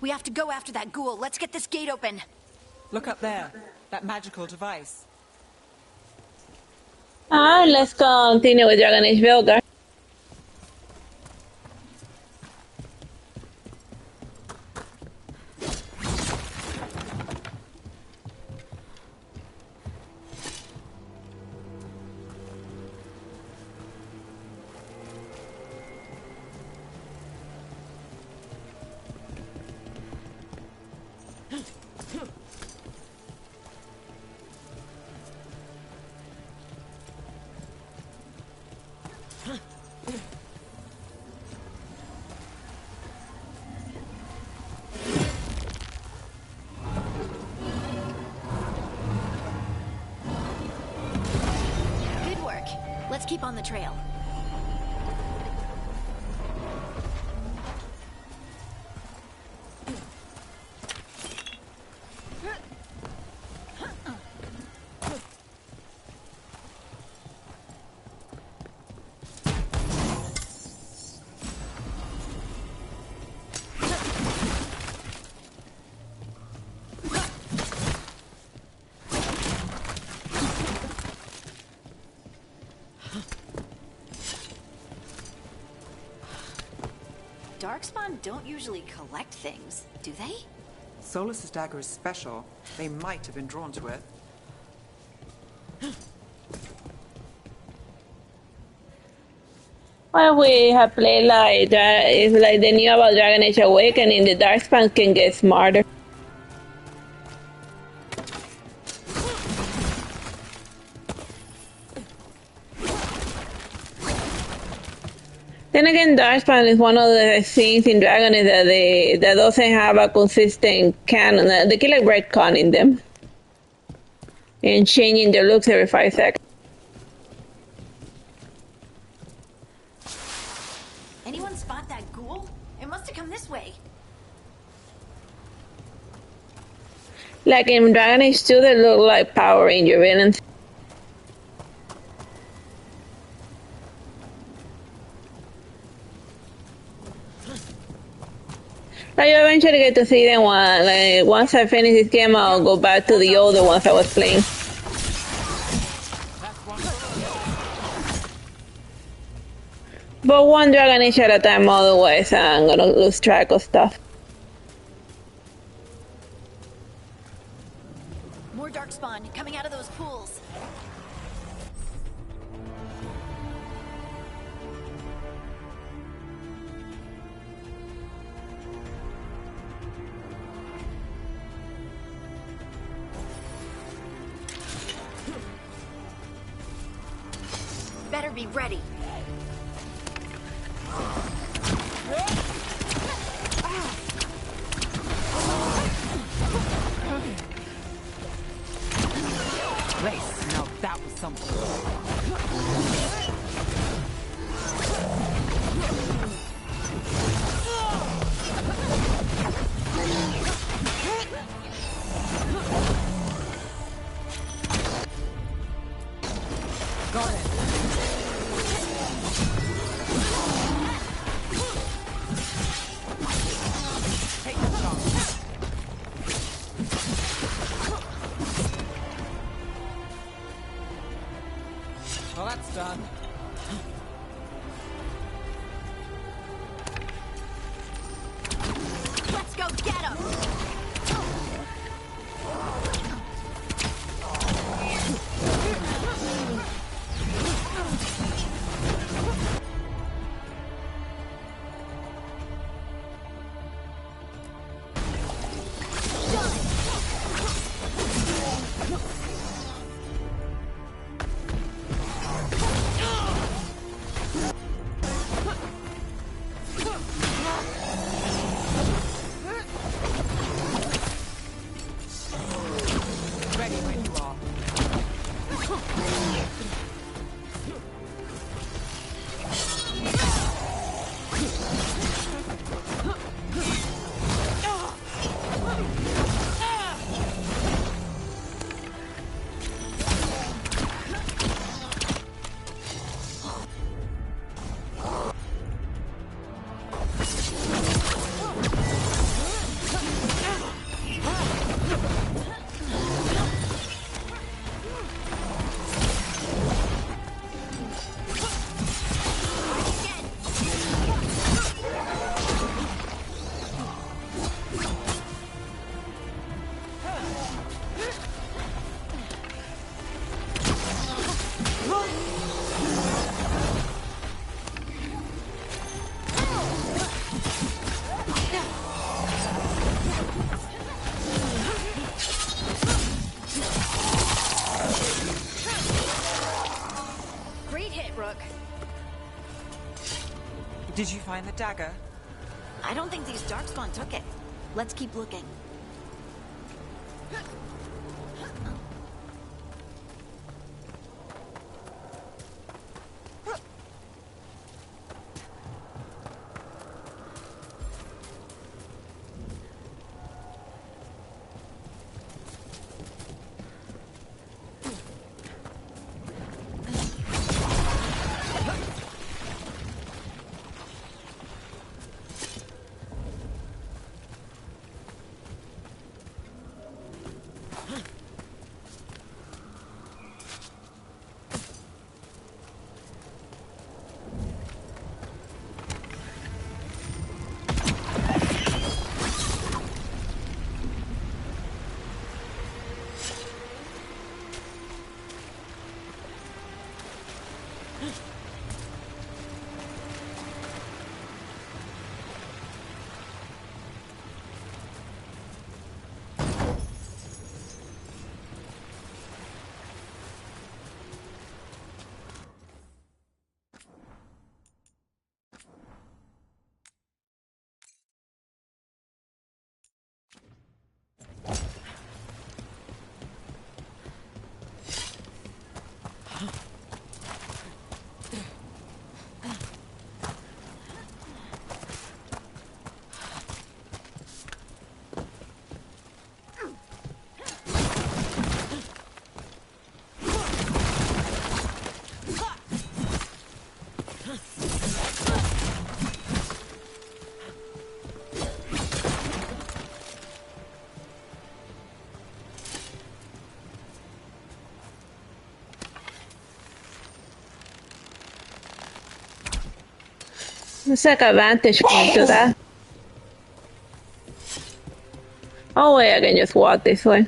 We have to go after that ghoul. Let's get this gate open. Look up there. That magical device. Let's continue with Dragon Age Veilguard. Let's keep on the trail. Darkspawn don't usually collect things, do they? Solus's dagger is special. They might have been drawn to it. Well, we have played like it's like they knew about Dragon Age Awakening. The Darkspawn can get smarter. Then again, Darkspawn is one of the things in Dragon Age that doesn't have a consistent canon. They keep like retconning them and changing their looks every 5 seconds. Anyone spot that ghoul? It must have come this way. Like in Dragon Age 2, they look like Power Ranger villains. I eventually get to see them once I finish this game. I'll go back to the older ones I was playing. But one Dragon Age at a time, otherwise I'm gonna lose track of stuff. More Darkspawn coming out of those pools. Better be ready. Place. Now that was something. Got it. Take the shot. Well, that's done. Let's go get him! Ready when you are. Did you find the dagger? I don't think these darkspawn took it. Let's keep looking. It's like a vantage point to that. Oh wait, I can just walk this way.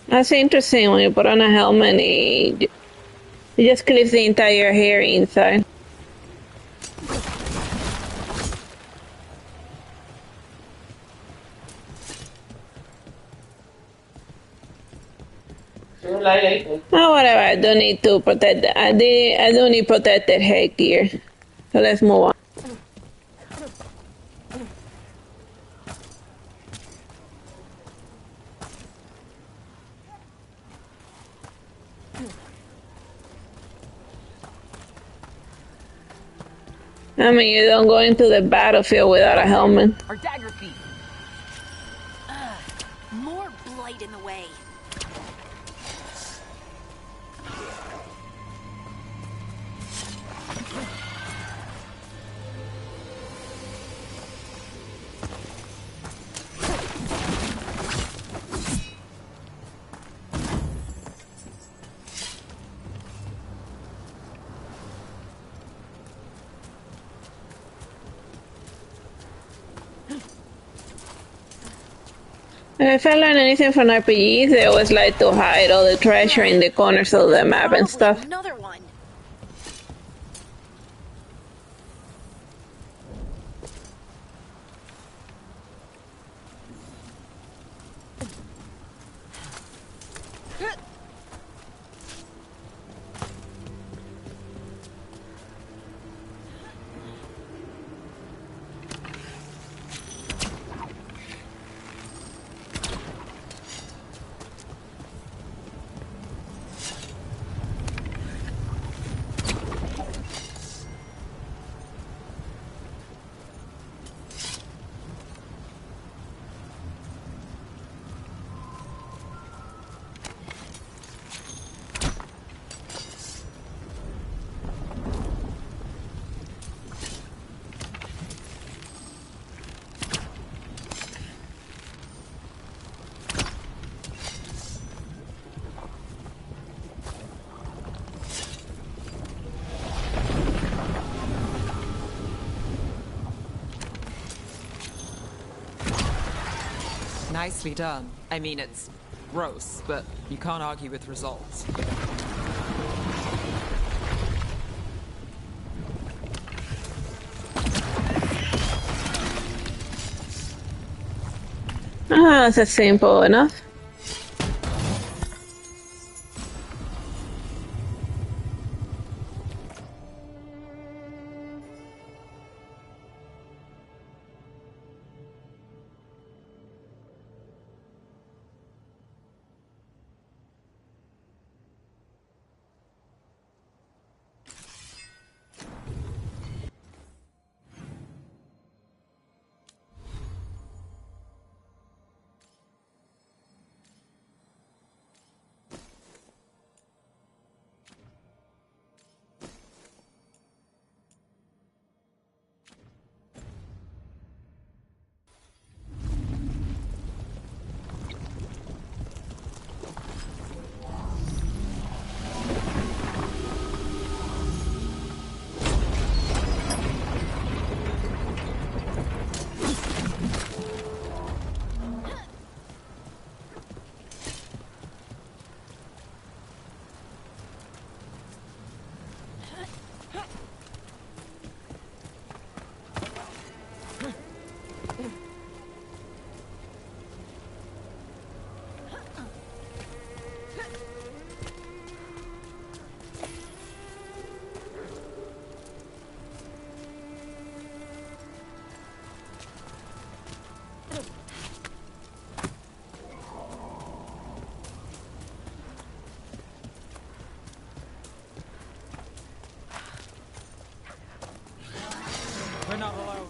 That's interesting when you put on a helmet, it just clips the entire hair inside. Oh, whatever. I don't need to protect. I don't need protected headgear. So let's move on. I mean, you don't go into the battlefield without a helmet. Our dagger feet. More blight in the way. If I learn anything from RPGs, they always like to hide all the treasure in the corners of the map and stuff. Another one. Nicely done. I mean, it's gross, but you can't argue with results. Ah, that's simple enough. We're not alone.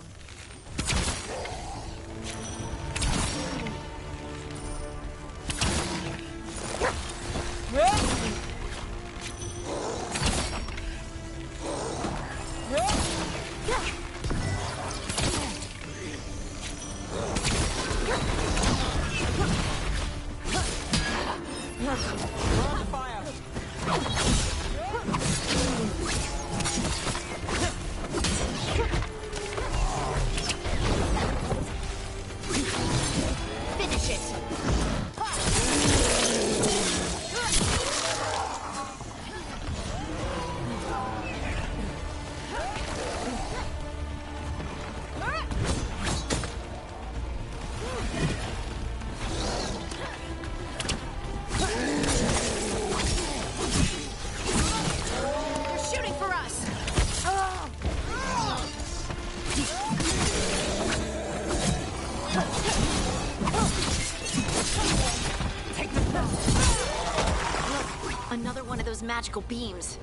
Another one of those magical beams.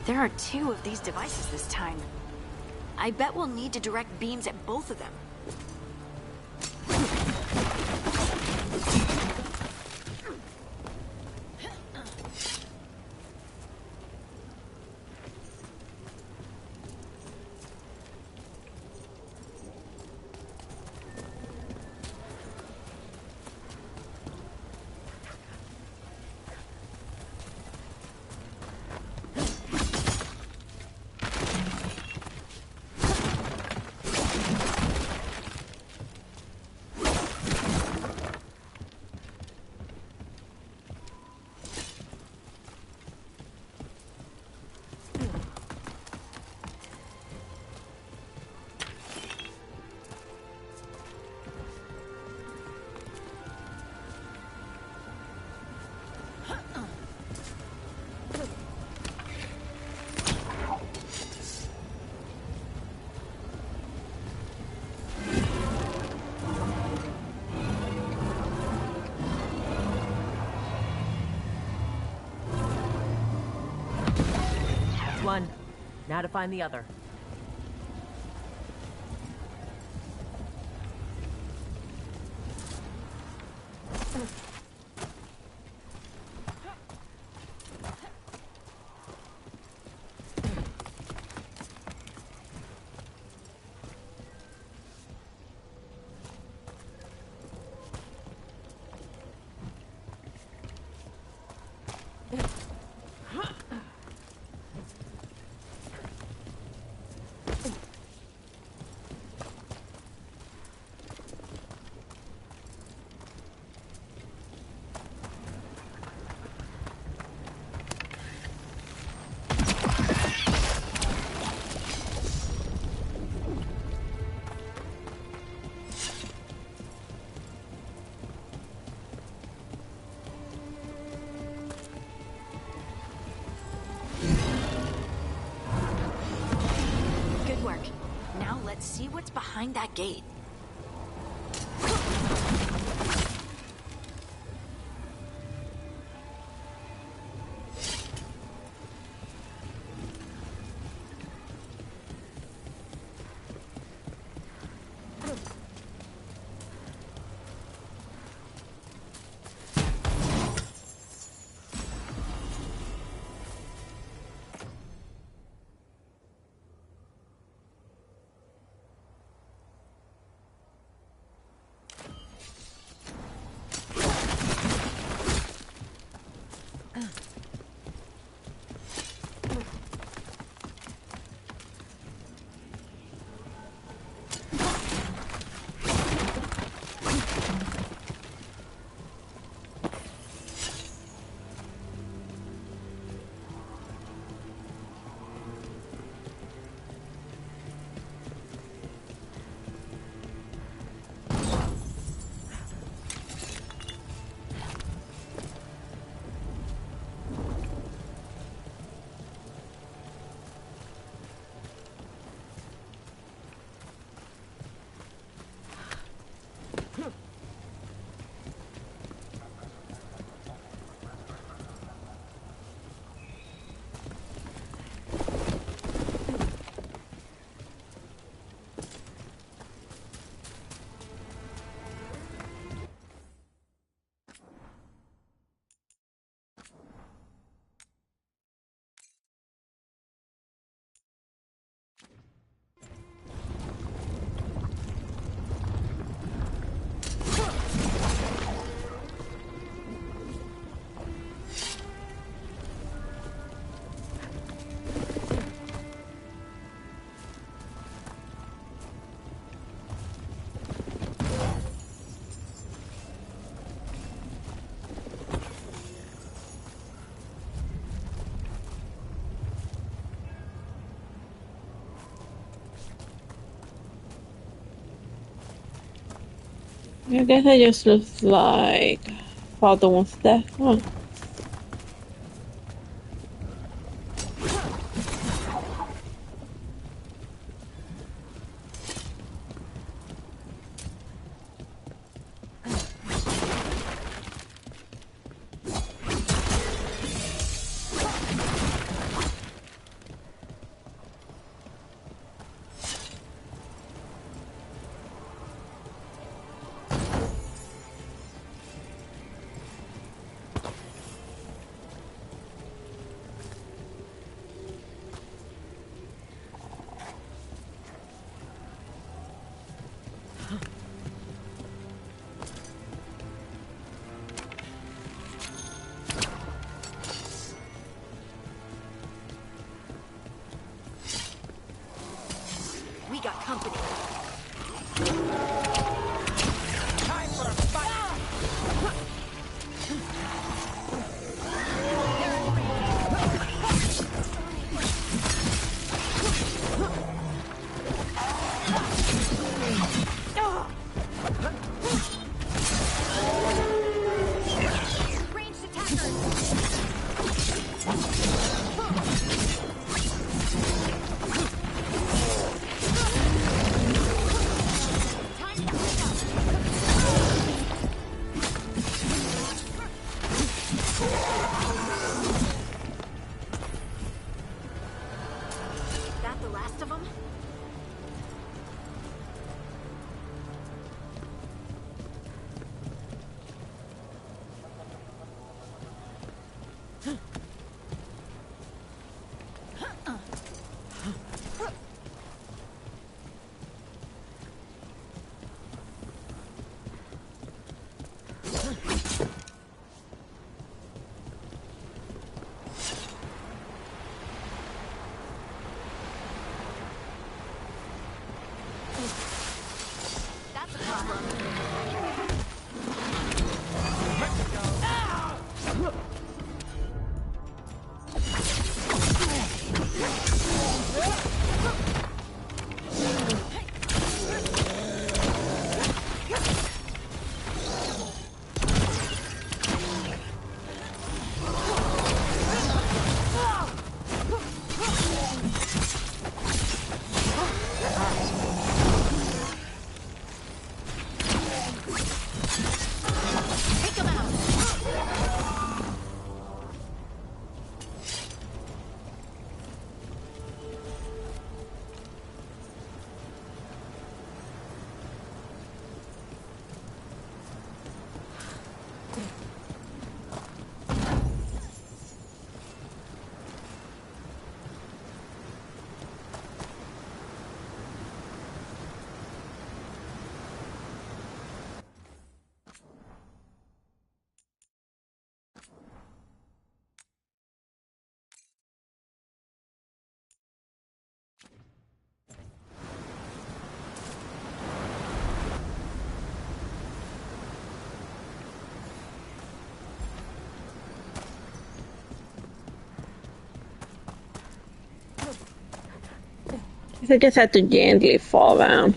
There are 2 of these devices this time. I bet we'll need to direct beams at both of them. One. Now to find the other. Now let's see what's behind that gate. I guess it just looks like Father wants that. Oh. We got company. guess I just had to gently fall down.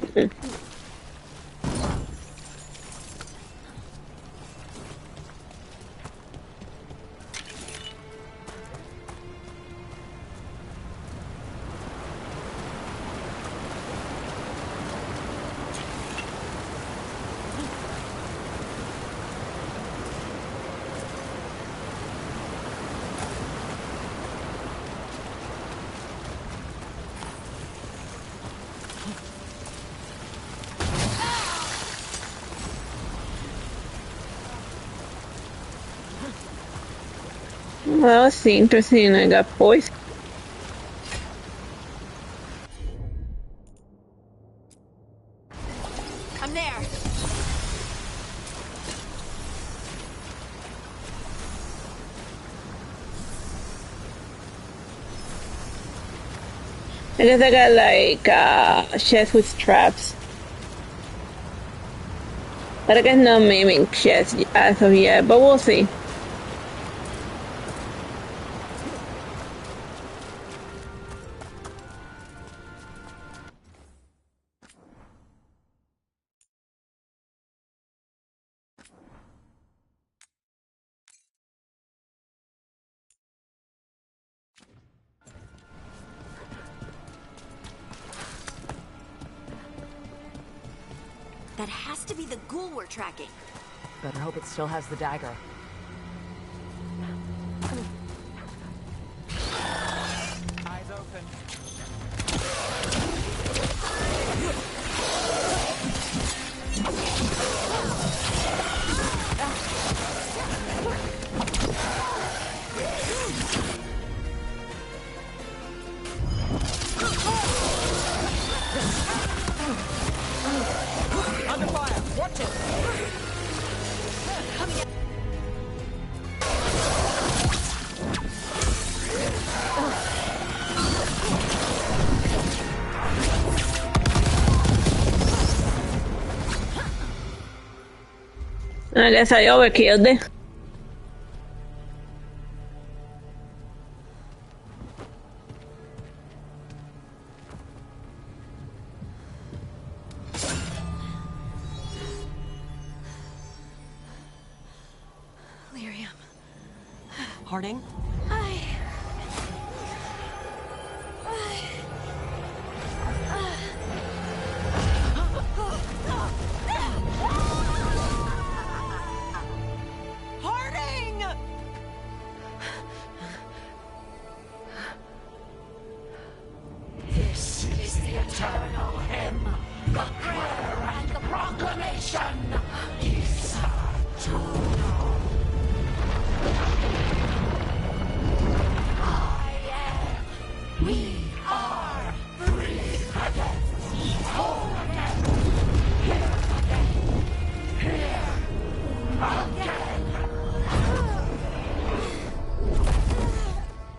Well, it's interesting. I got poisoned. I'm there. I guess I got like chests with traps. But I guess no miming chests as of yet, but we'll see. That has to be the ghoul we're tracking. Better hope it still has the dagger. Eyes open. Under fire! Watch it! I guess I overkilled it. Lyrium. Harding? Harding! This is the eternal hymn, the prayer and the proclamation. Isa Tuno. I am. We are free again. Whole again. Here again. Here again.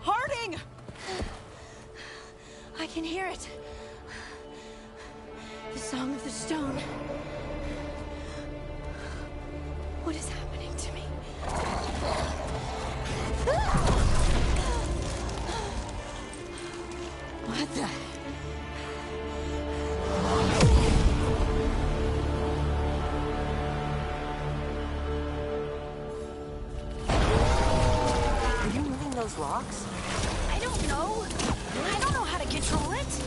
Harding! I can hear it. The song of the stone. What is happening to me? What the? Are you moving those rocks? I don't know. I don't know how to control it.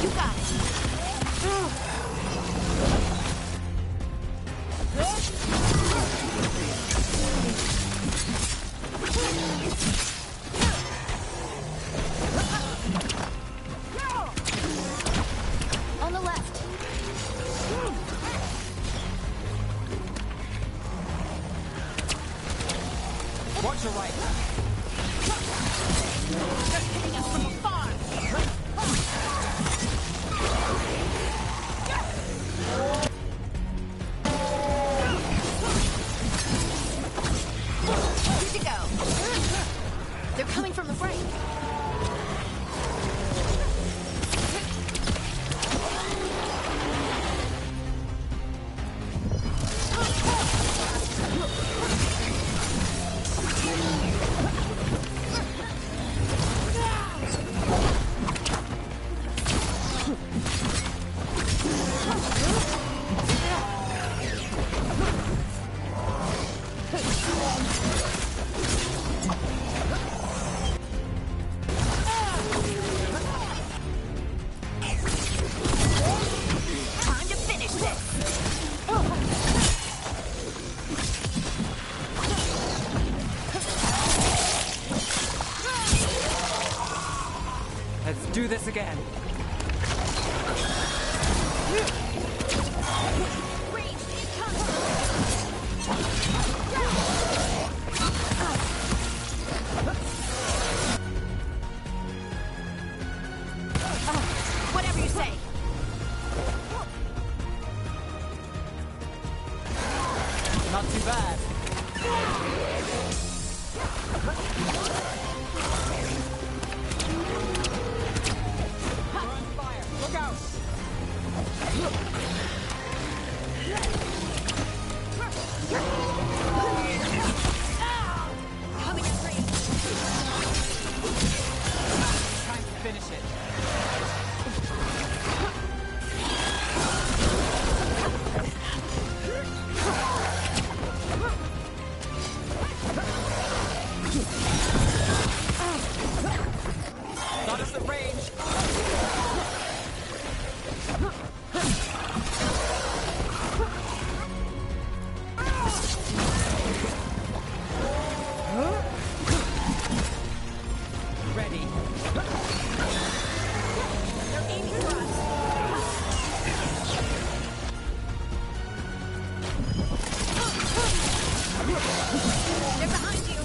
You got it. Let's do this again. Whatever you say. Not too bad. Fire! Look out! Coming in range. Time to finish it. Got us at range. Ready. They're aiming for us. They're behind you.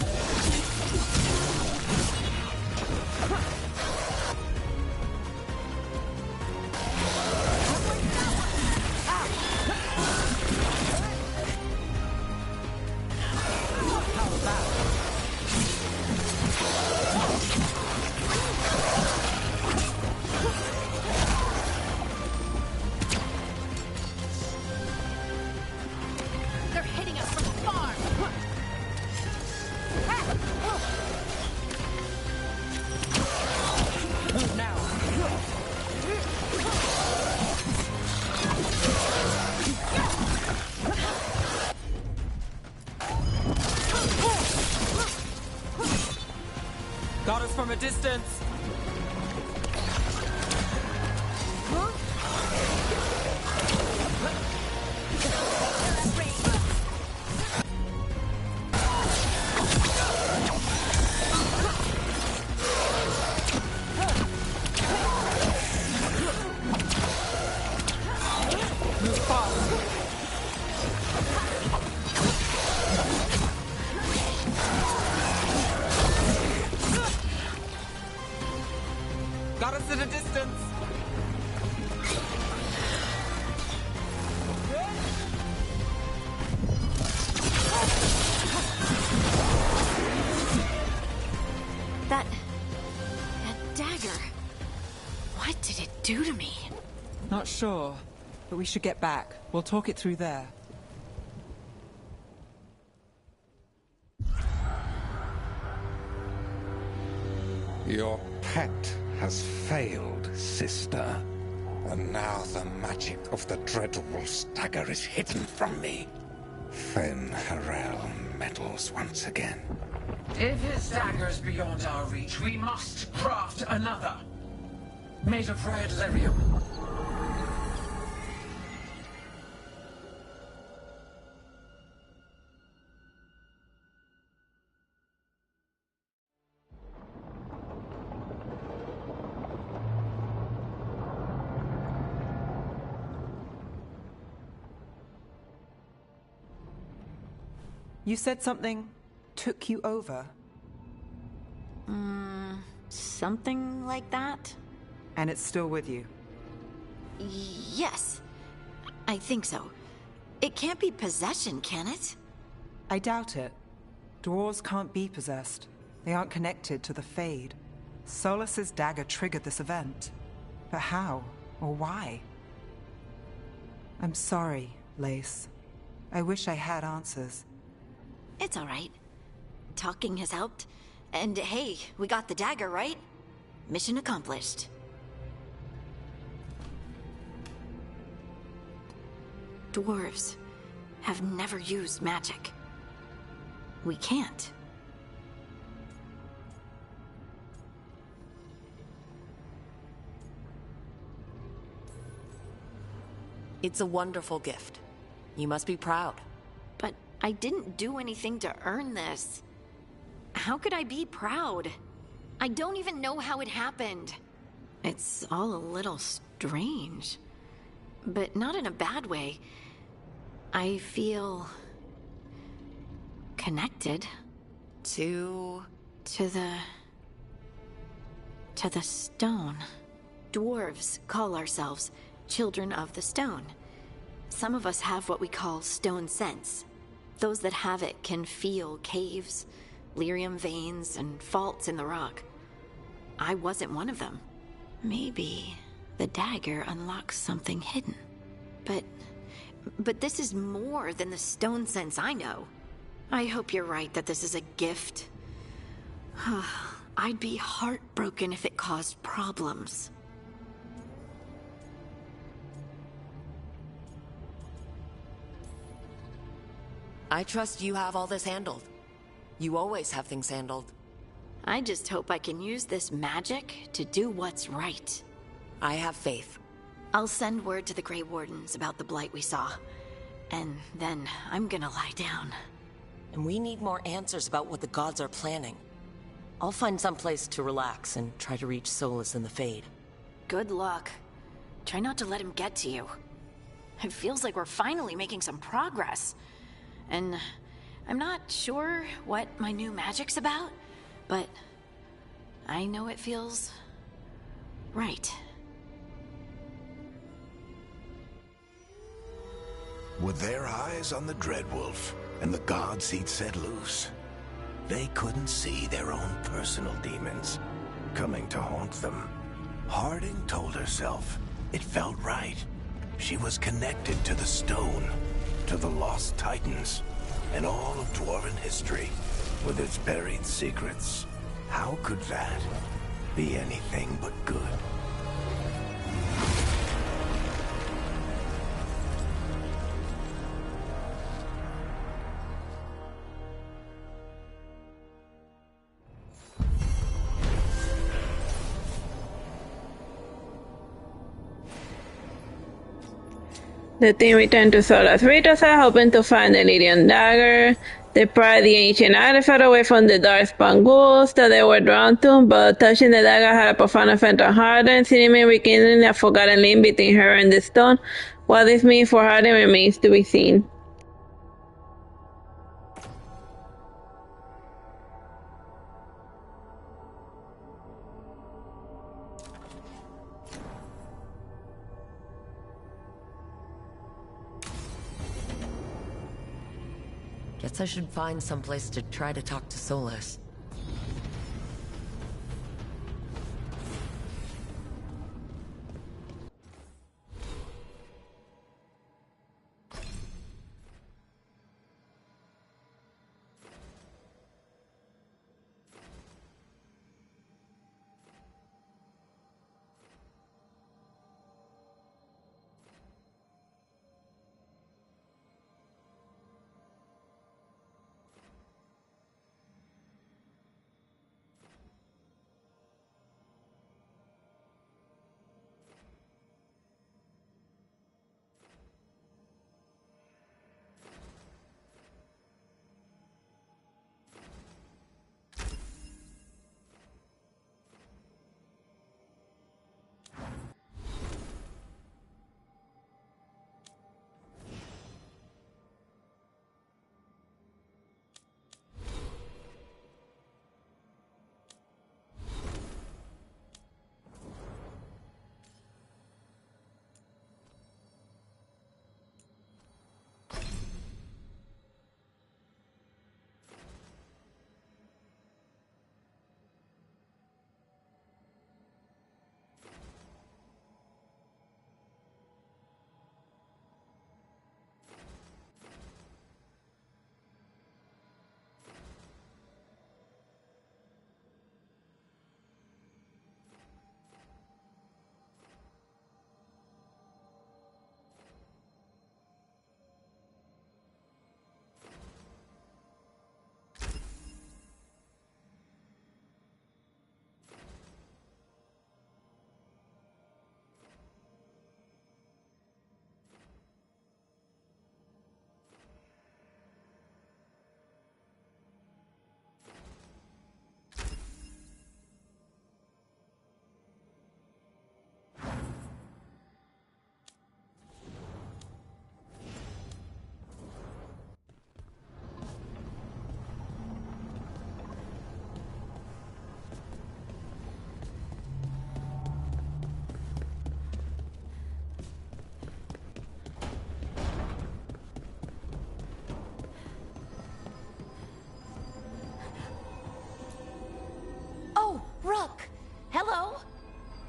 They're hitting us from far. Move now. Got us from a distance. Move fast. Got us at a distance. That dagger. What did it do to me? Not sure, but we should get back. We'll talk it through there. Your pet has failed, sister. And now the magic of the dreadful stagger is hidden from me. Fen Harel meddles once again. If his dagger's beyond our reach, we must craft another. Made of red lyrium. You said something took you over, Something like that? and it's still with you. Yes. I think so. It can't be possession, can it? I doubt it. Dwarves can't be possessed. They aren't connected to the Fade. Solas's dagger triggered this event. But how? Or why? I'm sorry, Lace. I wish I had answers. It's all right. Talking has helped. And hey, we got the dagger, right? Mission accomplished. Dwarves have never used magic. We can't. It's a wonderful gift. You must be proud. But I didn't do anything to earn this. How could I be proud? I don't even know how it happened. It's all a little strange. But not in a bad way. I feel... connected. To the stone. Dwarves call ourselves children of the stone. Some of us have what we call stone sense. Those that have it can feel caves, lyrium veins, and faults in the rock. I wasn't one of them. Maybe the dagger unlocks something hidden. But this is more than the stone sense I know. I hope you're right that this is a gift. I'd be heartbroken if it caused problems. I trust you have all this handled. You always have things handled. I just hope I can use this magic to do what's right. I have faith. I'll send word to the Grey Wardens about the blight we saw. And then I'm gonna lie down. And we need more answers about what the gods are planning. I'll find some place to relax and try to reach Solus in the Fade. Good luck. Try not to let him get to you. It feels like we're finally making some progress. And I'm not sure what my new magic's about, but I know it feels right. With their eyes on the Dreadwolf and the gods he'd set loose, they couldn't see their own personal demons coming to haunt them. Harding told herself it felt right. She was connected to the stone, to the lost titans, and all of Dwarven history with its buried secrets. How could that be anything but good? The team returned to Solus Ritosar, hoping to find the Lydian dagger. They pried the ancient artifact away from the darkspawn ghouls that they were drawn to, but touching the dagger had a profound effect on Harding, seemingly rekindling a forgotten link between her and the stone. What this means for Harding remains to be seen. Guess I should find someplace to try to talk to Solus.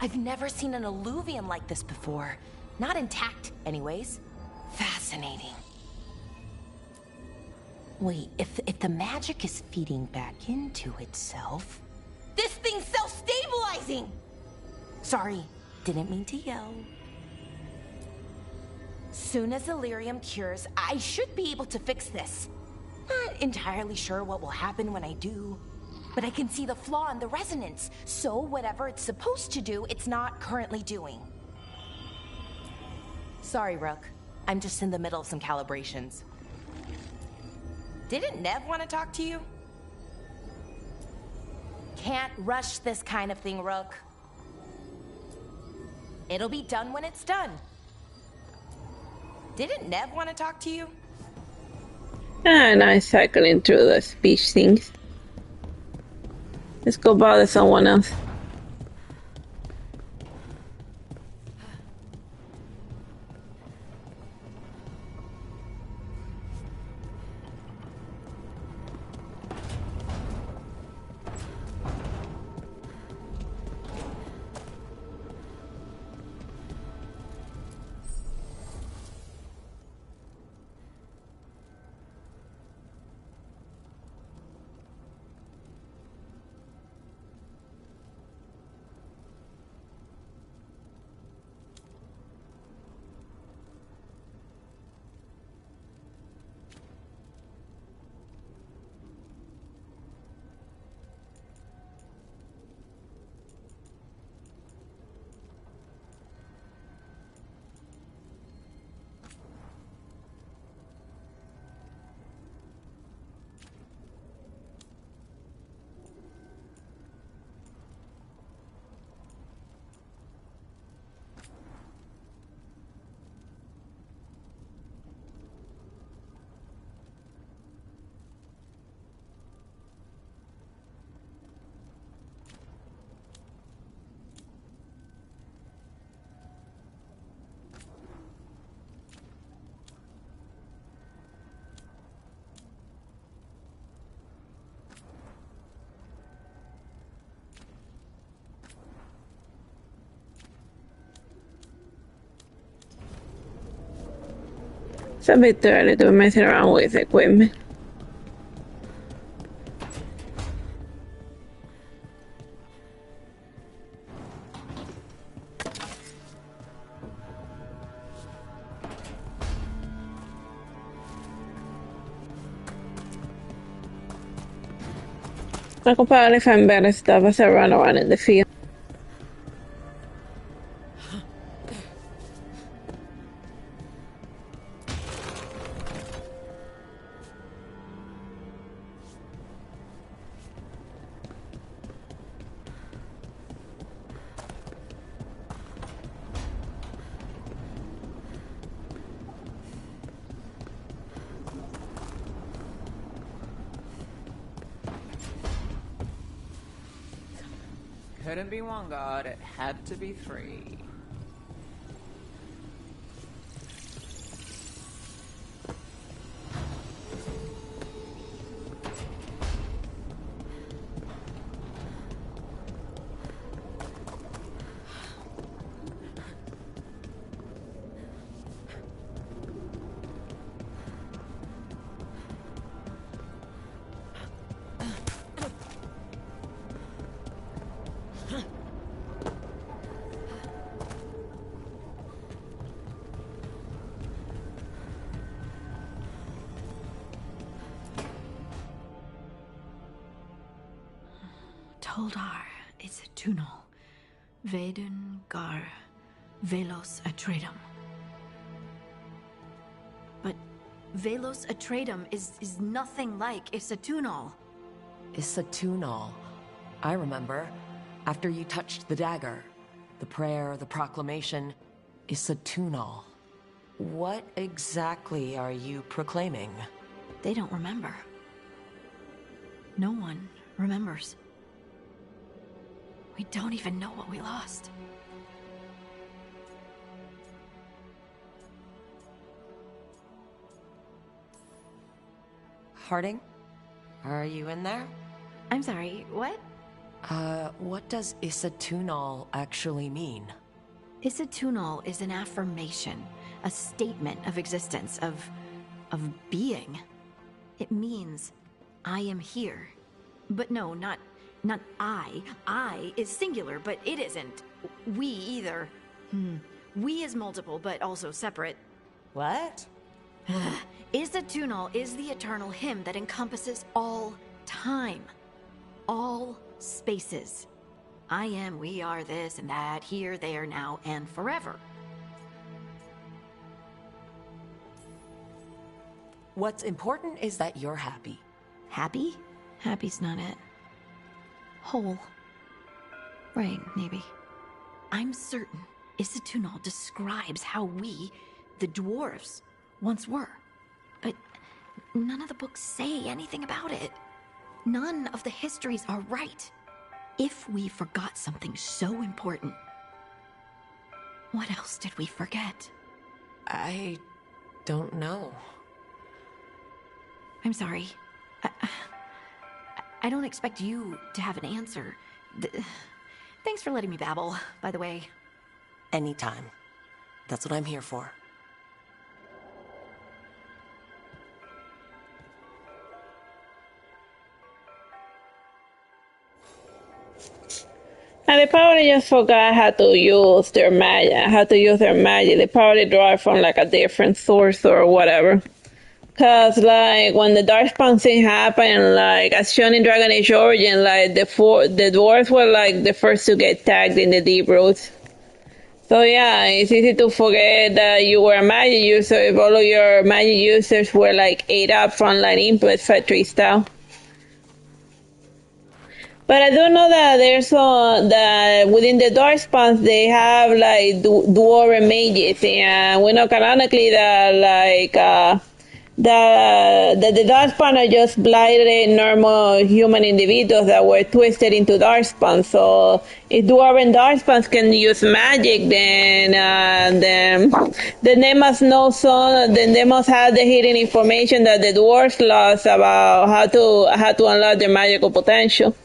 I've never seen an alluvium like this before. Not intact, anyways. Fascinating. Wait, if the magic is feeding back into itself... This thing's self-stabilizing! Sorry, didn't mean to yell. Soon as Illyrium cures, I should be able to fix this. Not entirely sure what will happen when I do. But I can see the flaw in the resonance, so whatever it's supposed to do, it's not currently doing. Sorry, Rook. I'm just in the middle of some calibrations. Didn't Nev want to talk to you? Can't rush this kind of thing, Rook. It'll be done when it's done. Didn't Nev want to talk to you? Ah, nice cycling through the speech things. Let's go bother someone else. It's a bit early to be messing around with equipment. I could probably find better stuff as I run around in the field. Couldn't be one god, it had to be three. Toldar is a Tunal. Veilguard Velos Atreitum. But Velos Atreitum is nothing like Isatunal. Isatunal. I remember. After you touched the dagger. The prayer, the proclamation. Isatunal. What exactly are you proclaiming? They don't remember. No one remembers. We don't even know what we lost. Harding? Are you in there? I'm sorry, what? What does Isatunal actually mean? Isatunal is an affirmation, a statement of existence, of being. It means, I am here. But no, not I. I is singular, but it isn't. We either. We is multiple, but also separate. What? Isatunal is the eternal hymn that encompasses all time. All spaces. I am, we are, this and that, here, there, now, and forever. What's important is that you're happy. Happy? Happy's not it. Whole. Right, maybe. I'm certain Isatunal describes how we, the dwarves, once were. But none of the books say anything about it. None of the histories are right. If we forgot something so important, what else did we forget? I don't know. I'm sorry. I don't expect you to have an answer. Thanks for letting me babble, by the way. Anytime. That's what I'm here for. And they probably just forgot how to use their magic, They probably draw it from like a different source or whatever. Cause like when the Darkspawn thing happened, like as shown in Dragon Age Origin, like the dwarves were like the first to get tagged in the deep roots. So yeah, it's easy to forget that you were a magic user if all of your magic users were like ate up frontline input factory style. But I do know that there's that within the Darkspawns they have like dwarf and mages, and we know canonically that like the Darkspawn are just blighted normal human individuals that were twisted into Darkspawn. So if dwarf and Darkspawns can use magic, then they must know then they must have the hidden information that the dwarves lost about how to unlock their magical potential.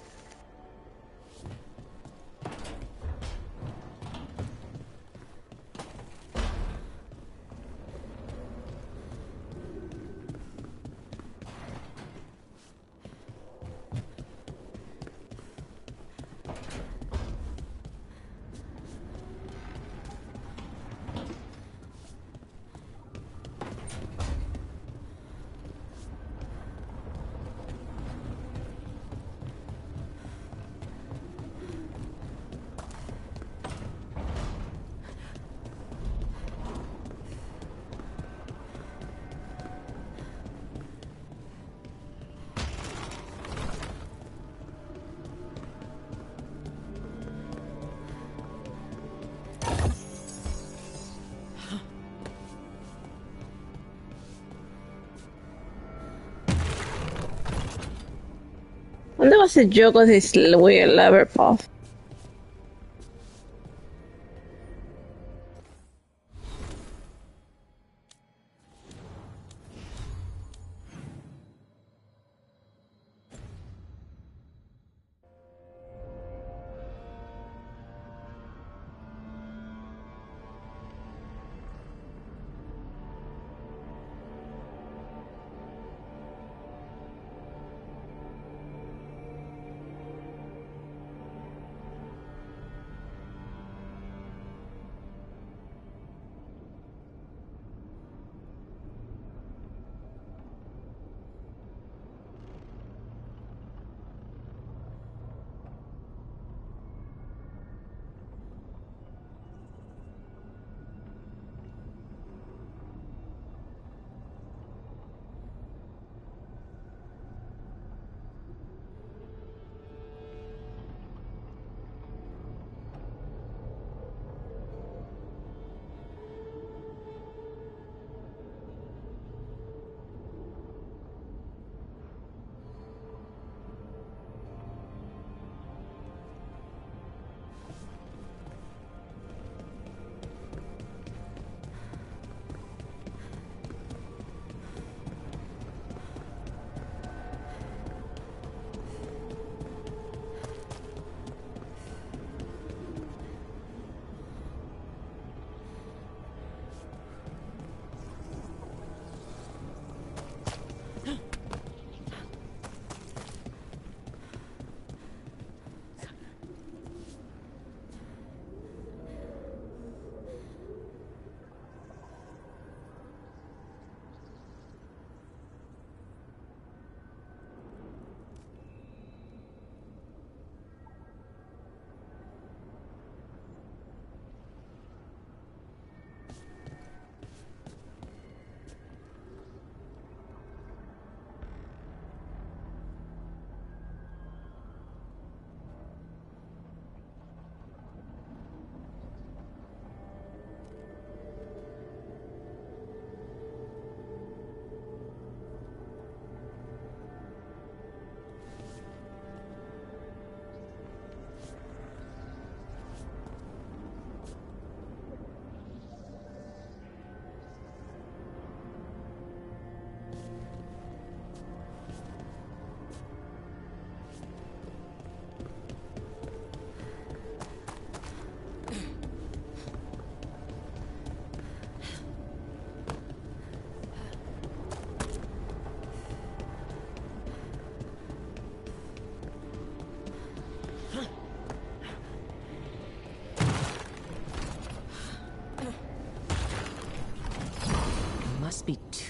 And that was a joke with his weird lever paw.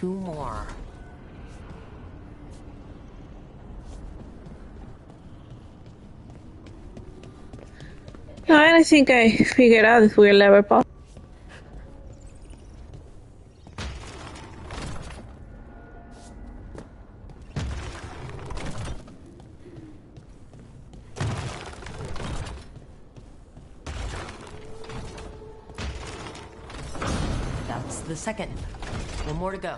2 more. I think I figured out this weird lever pop. That's the second. 1 more to go.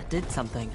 Did something.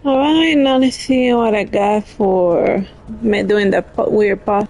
Alright, now let's see what I got for me doing the weird pause.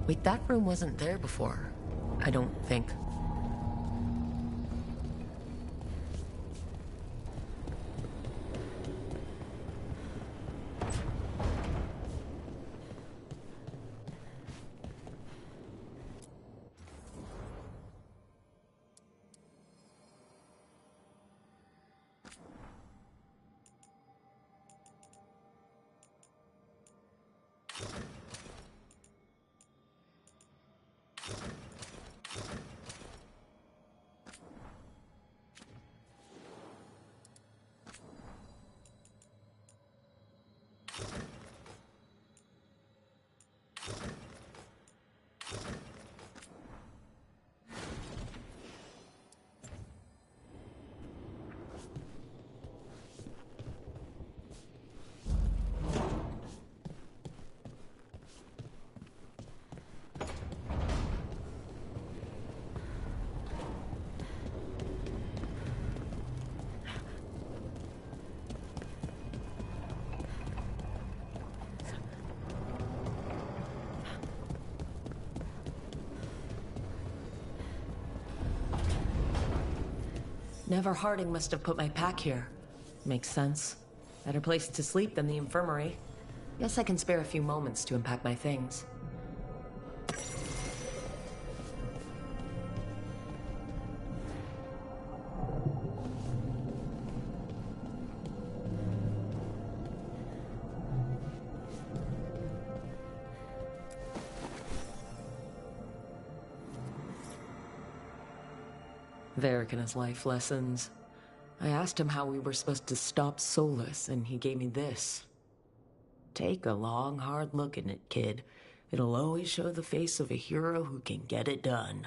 Wait, that room wasn't there before. I don't think. Never Harding must have put my pack here. Makes sense. Better place to sleep than the infirmary. Guess I can spare a few moments to unpack my things. Varric and his life lessons. I asked him how we were supposed to stop Solus, and he gave me this. Take a long, hard look at it, kid. It'll always show the face of a hero who can get it done.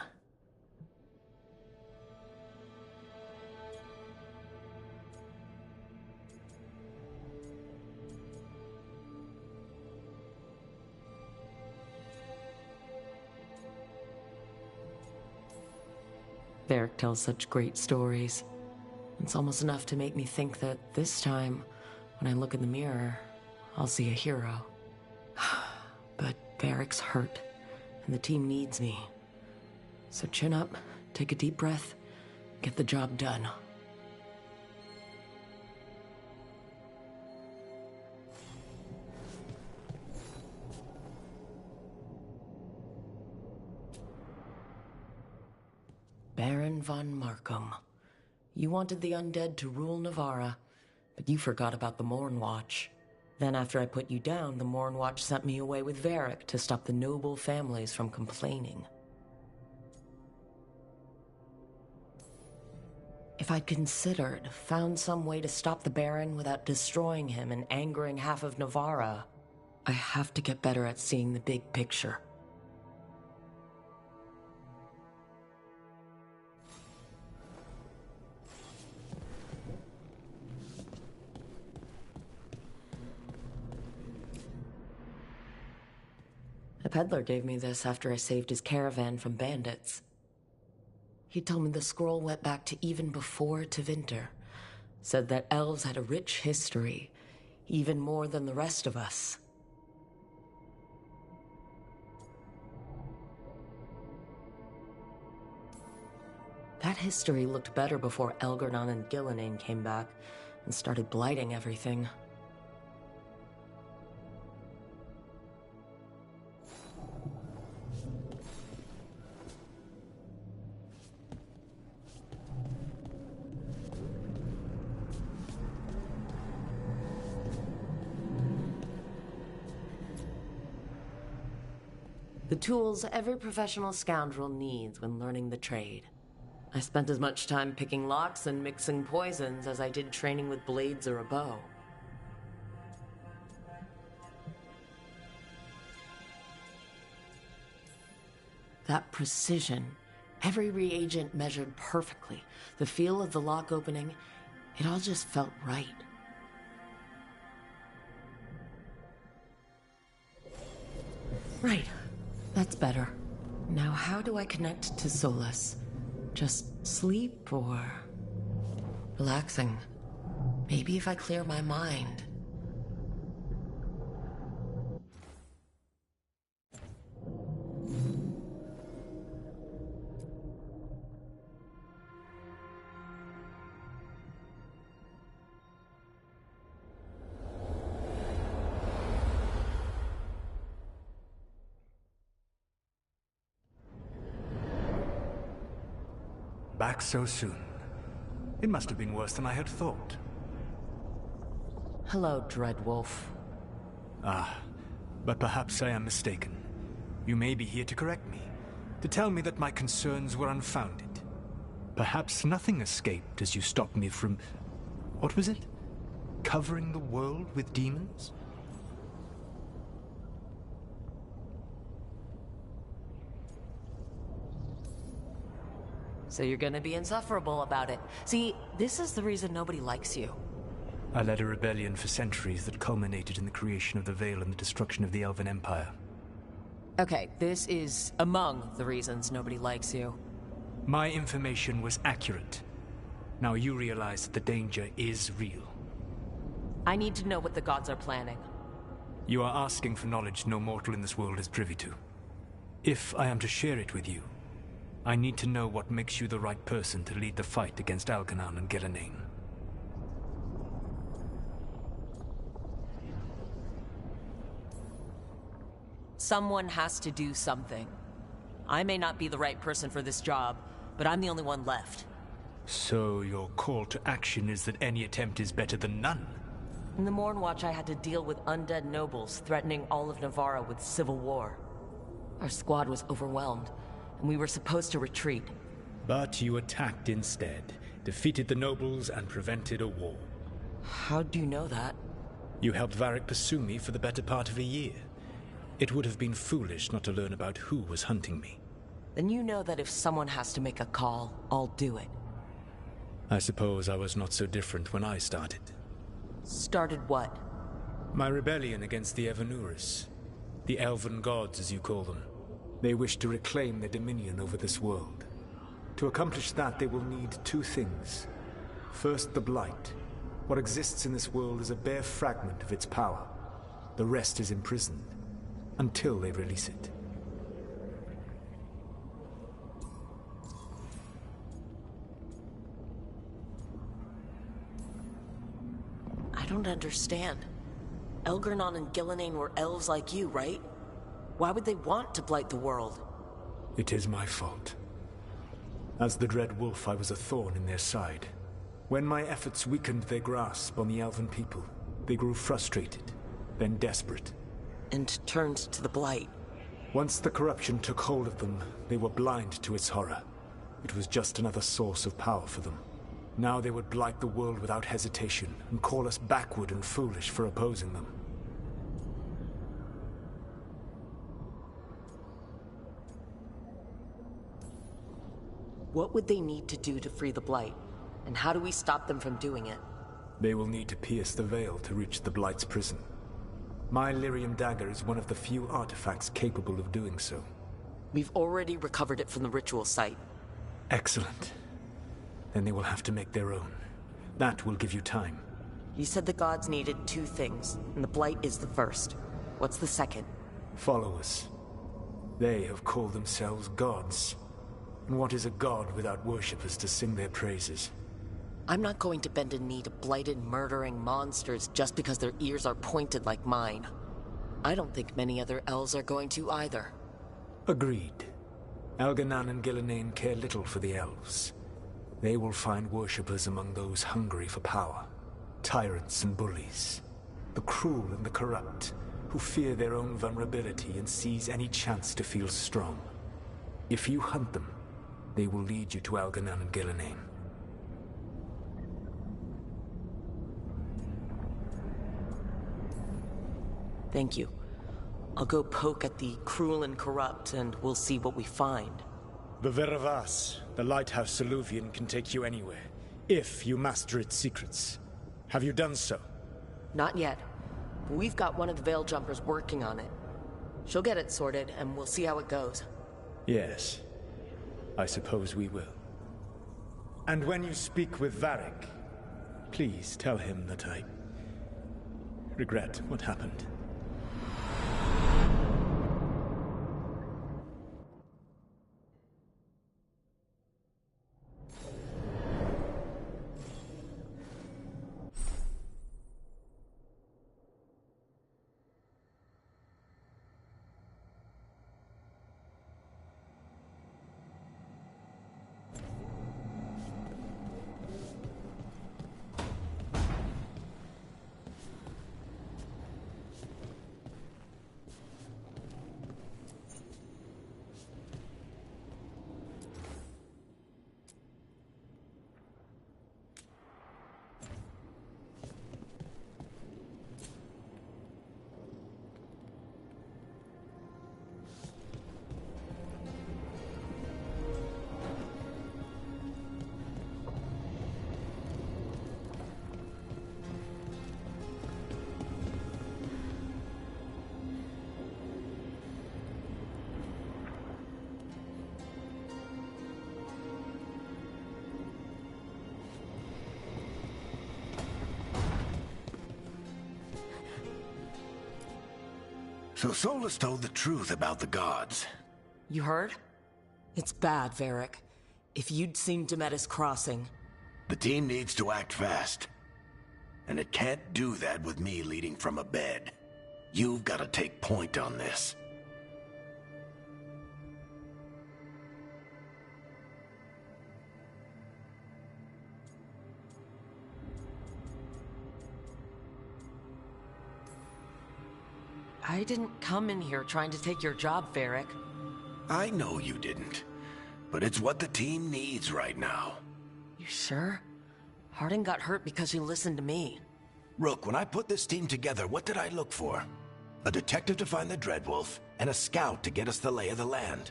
Varric tells such great stories. It's almost enough to make me think that this time, when I look in the mirror, I'll see a hero. But Varric's hurt, and the team needs me. So chin up, take a deep breath, get the job done. Baron von Markham. You wanted the undead to rule Navarra, but you forgot about the Morn Watch. Then after I put you down, the Morn Watch sent me away with Varric to stop the noble families from complaining. If I'd considered, found some way to stop the Baron without destroying him and angering half of Navarra, I have to get better at seeing the big picture. A peddler gave me this after I saved his caravan from bandits. He told me the scroll went back to even before Tevinter. Said that elves had a rich history, even more than the rest of us. That history looked better before Elgar'nan and Gillenane came back and started blighting everything. The tools every professional scoundrel needs when learning the trade. I spent as much time picking locks and mixing poisons as I did training with blades or a bow. That precision, every reagent measured perfectly, the feel of the lock opening, it all just felt right. Right. That's better. Now how do I connect to Solus? Just sleep or relaxing? Maybe if I clear my mind. back so soon. It must have been worse than I had thought. Hello, Dreadwolf. Ah, but perhaps I am mistaken. You may be here to correct me, to tell me that my concerns were unfounded. Perhaps nothing escaped as you stopped me from... what was it? Covering the world with demons? So you're gonna be insufferable about it. See, this is the reason nobody likes you. I led a rebellion for centuries that culminated in the creation of the Veil and the destruction of the Elven Empire. Okay, this is among the reasons nobody likes you. My information was accurate. Now you realize that the danger is real. I need to know what the gods are planning. You are asking for knowledge no mortal in this world is privy to. If I am to share it with you, I need to know what makes you the right person to lead the fight against Algernon and Gillenane. Someone has to do something. I may not be the right person for this job, but I'm the only one left. So your call to action is that any attempt is better than none? In the Mornwatch, I had to deal with undead nobles threatening all of Navarra with civil war. Our squad was overwhelmed, and we were supposed to retreat. But you attacked instead, defeated the nobles, and prevented a war. How do you know that? You helped Varric pursue me for the better part of a year. It would have been foolish not to learn about who was hunting me. Then you know that if someone has to make a call, I'll do it. I suppose I was not so different when I started. Started what? My rebellion against the Evanuris. The Elven gods, as you call them. They wish to reclaim their dominion over this world. To accomplish that, they will need two things. First, the Blight. What exists in this world is a bare fragment of its power. The rest is imprisoned, until they release it. I don't understand. Algernon and Gillenane were elves like you, right? Why would they want to blight the world? It is my fault. As the Dread Wolf, I was a thorn in their side. When my efforts weakened their grasp on the Elven people, they grew frustrated, then desperate. And turned to the Blight. Once the corruption took hold of them, they were blind to its horror. It was just another source of power for them. Now they would blight the world without hesitation, and call us backward and foolish for opposing them. What would they need to do to free the Blight? And how do we stop them from doing it? They will need to pierce the veil to reach the Blight's prison. My Lyrium dagger is one of the few artifacts capable of doing so. We've already recovered it from the ritual site. Excellent. Then they will have to make their own. That will give you time. You said the gods needed two things, and the Blight is the first. What's the second? Followers. They have called themselves gods. And what is a god without worshippers to sing their praises? I'm not going to bend a knee to blighted, murdering monsters just because their ears are pointed like mine. I don't think many other elves are going to either. Agreed. Algernon and Gillenane care little for the elves. They will find worshippers among those hungry for power. Tyrants and bullies. The cruel and the corrupt, who fear their own vulnerability and seize any chance to feel strong. If you hunt them, they will lead you to Algernon and Gillenane. Thank you. I'll go poke at the cruel and corrupt, and we'll see what we find. The Veravas, the lighthouse Soluvian, can take you anywhere, if you master its secrets. Have you done so? Not yet, but we've got one of the Veil Jumpers working on it. She'll get it sorted, and we'll see how it goes. Yes, I suppose we will. And when you speak with Varric, please tell him that I regret what happened. So Solus told the truth about the gods. You heard? It's bad, Varric. If you'd seen Demetis crossing... The team needs to act fast. And it can't do that with me leading from a bed. You've got to take point on this. I didn't come in here trying to take your job, Varric. I know you didn't. But it's what the team needs right now. You sure? Harding got hurt because you listened to me. Rook, when I put this team together, what did I look for? A detective to find the Dreadwolf, and a scout to get us the lay of the land.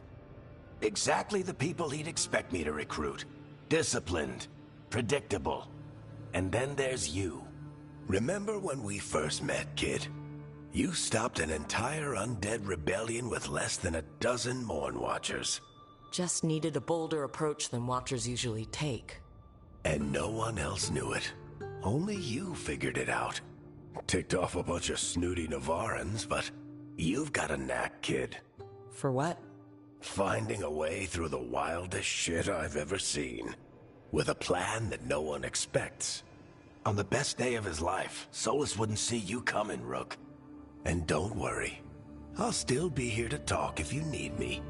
Exactly the people he'd expect me to recruit. Disciplined, predictable. And then there's you. Remember when we first met, kid? You stopped an entire undead rebellion with less than a dozen Mourn Watchers. Just needed a bolder approach than Watchers usually take. And no one else knew it. Only you figured it out. Ticked off a bunch of snooty Navarans, but you've got a knack, kid. For what? Finding a way through the wildest shit I've ever seen. With a plan that no one expects. On the best day of his life, Solus wouldn't see you coming, Rook. And don't worry. I'll still be here to talk if you need me.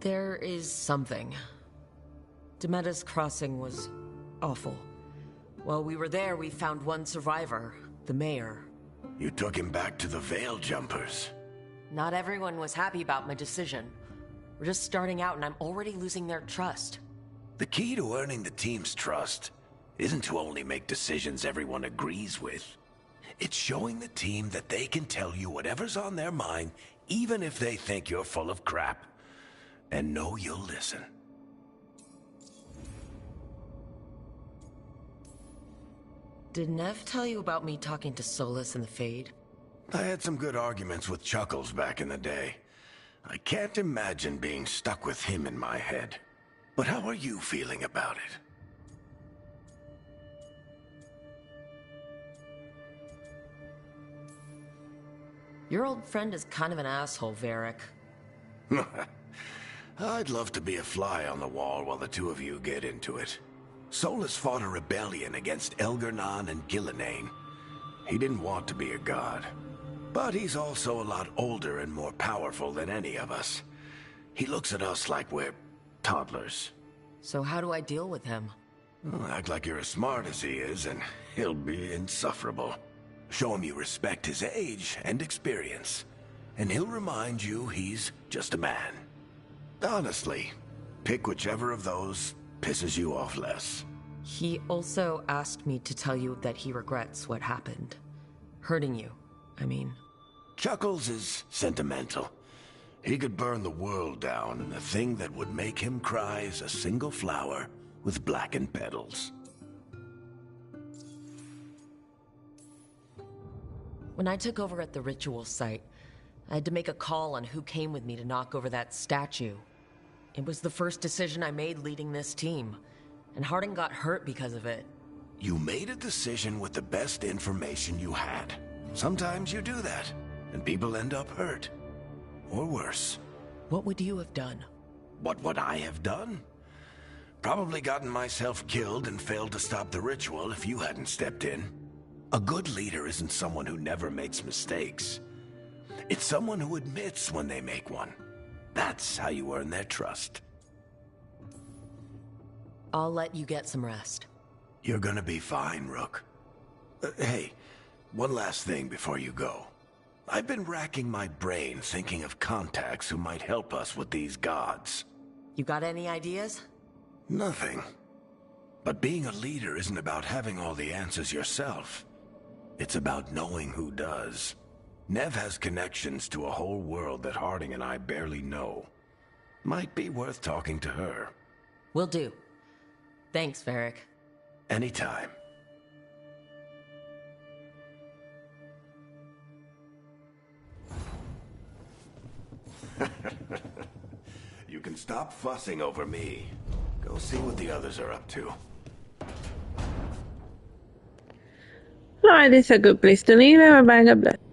There is something. Demetis Crossing was awful. While we were there, we found one survivor, the mayor. You took him back to the Veil Jumpers. Not everyone was happy about my decision. We're just starting out and I'm already losing their trust. The key to earning the team's trust isn't to only make decisions everyone agrees with. It's showing the team that they can tell you whatever's on their mind, even if they think you're full of crap. And know you'll listen. Did Nev tell you about me talking to Solus in the Fade? I had some good arguments with Chuckles back in the day. I can't imagine being stuck with him in my head. But how are you feeling about it? Your old friend is kind of an asshole, Varric. I'd love to be a fly on the wall while the two of you get into it. Solus fought a rebellion against Elgar'nan and Gillenane. He didn't want to be a god. But he's also a lot older and more powerful than any of us. He looks at us like we're toddlers. So how do I deal with him? Act like you're as smart as he is, and he'll be insufferable. Show him you respect his age and experience, and he'll remind you he's just a man. Honestly, pick whichever of those pisses you off less. He also asked me to tell you that he regrets what happened. Hurting you, I mean. Chuckles is sentimental. He could burn the world down, and the thing that would make him cry is a single flower with blackened petals. When I took over at the ritual site, I had to make a call on who came with me to knock over that statue. It was the first decision I made leading this team, and Harding got hurt because of it. You made a decision with the best information you had. Sometimes you do that, and people end up hurt. Or worse. What would you have done? What would I have done? Probably gotten myself killed and failed to stop the ritual if you hadn't stepped in. A good leader isn't someone who never makes mistakes. It's someone who admits when they make one. That's how you earn their trust. I'll let you get some rest. You're gonna be fine, Rook. Hey, one last thing before you go. I've been racking my brain thinking of contacts who might help us with these gods. You got any ideas? Nothing. But being a leader isn't about having all the answers yourself. It's about knowing who does. Nev has connections to a whole world that Harding and I barely know. Might be worth talking to her. Will do. Thanks, Varric. Anytime. You can stop fussing over me. Go see what the others are up to. Alright, this is a good place to leave. Everybody, God bless.